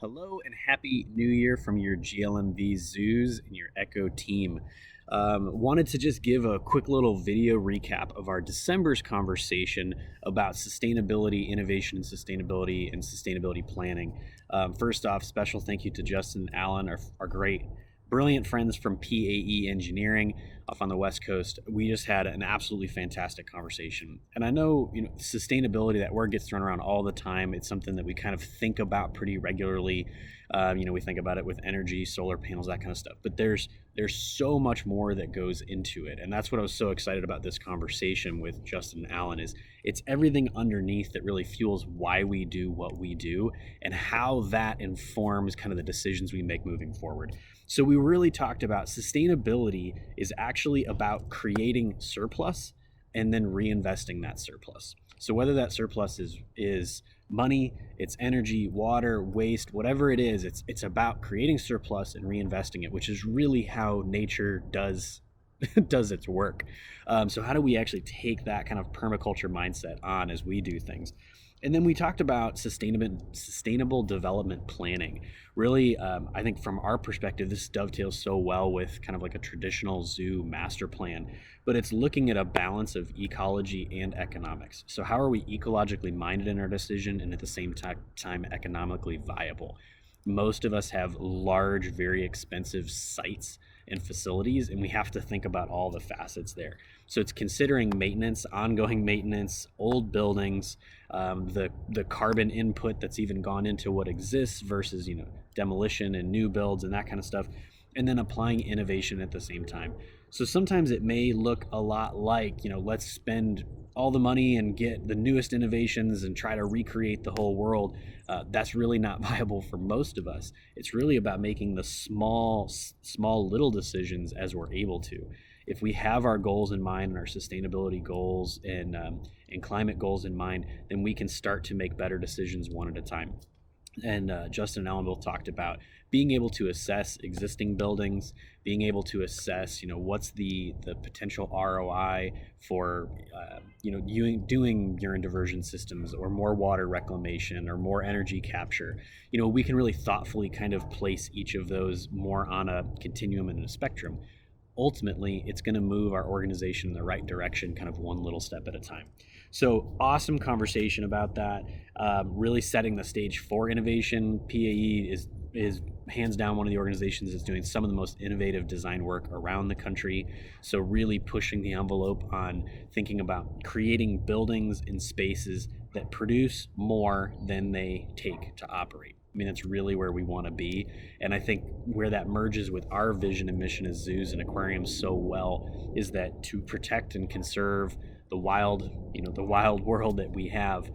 Hello and happy new year from your GLMV zoos and your Echo team. Wanted to just give a quick little video recap of our December's conversation about sustainability, innovation and sustainability planning. First off, special thank you to Justin and Allen, our great, brilliant friends from PAE Engineering off on the West Coast. We just had an absolutely fantastic conversation. And I know, sustainability, that word gets thrown around all the time. It's something that we kind of think about pretty regularly. We think about it with energy, solar panels, that kind of stuff. But there's so much more that goes into it. And that's what I was so excited about this conversation with Justin and Allen is it's everything underneath that really fuels why we do what we do and how that informs kind of the decisions we make moving forward. So we really talked about sustainability is actually about creating surplus and then reinvesting that surplus. So whether that surplus is money, it's energy, water, waste, whatever it is, it's about creating surplus and reinvesting it, which is really how nature does does its work. So how do we actually take that kind of permaculture mindset on as we do things? And then we talked about sustainable development planning. Really, I think from our perspective, this dovetails so well with kind of like a traditional zoo master plan, but it's looking at a balance of ecology and economics. So how are we ecologically minded in our decision and at the same time economically viable? Most of us have large, very expensive sites and facilities, and we have to think about all the facets there. So it's considering maintenance, ongoing maintenance, old buildings, the carbon input that's even gone into what exists versus demolition and new builds and that kind of stuff, and then applying innovation at the same time. So sometimes it may look a lot like let's spend all the money and get the newest innovations and try to recreate the whole world. That's really not viable for most of us. It's really about making the small little decisions as we're able to. If we have our goals in mind and our sustainability goals and climate goals in mind, then we can start to make better decisions one at a time. And Justin and Ellen both talked about being able to assess existing buildings, being able to assess, what's the potential ROI for, doing urine diversion systems or more water reclamation or more energy capture. We can really thoughtfully kind of place each of those more on a continuum and a spectrum. Ultimately, it's going to move our organization in the right direction, kind of one little step at a time. So awesome conversation about that. Really setting the stage for innovation. PAE is hands down one of the organizations that's doing some of the most innovative design work around the country. So really pushing the envelope on thinking about creating buildings and spaces that produce more than they take to operate. I mean, that's really where we want to be. And I think where that merges with our vision and mission as zoos and aquariums so well is that to protect and conserve the wild world that we have,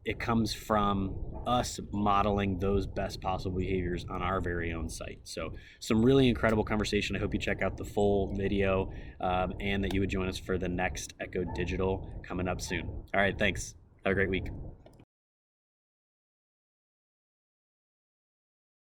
it comes from us modeling those best possible behaviors on our very own site. So some really incredible conversation. I hope you check out the full video and that you would join us for the next Echo Digital coming up soon. All right, thanks. Have a great week.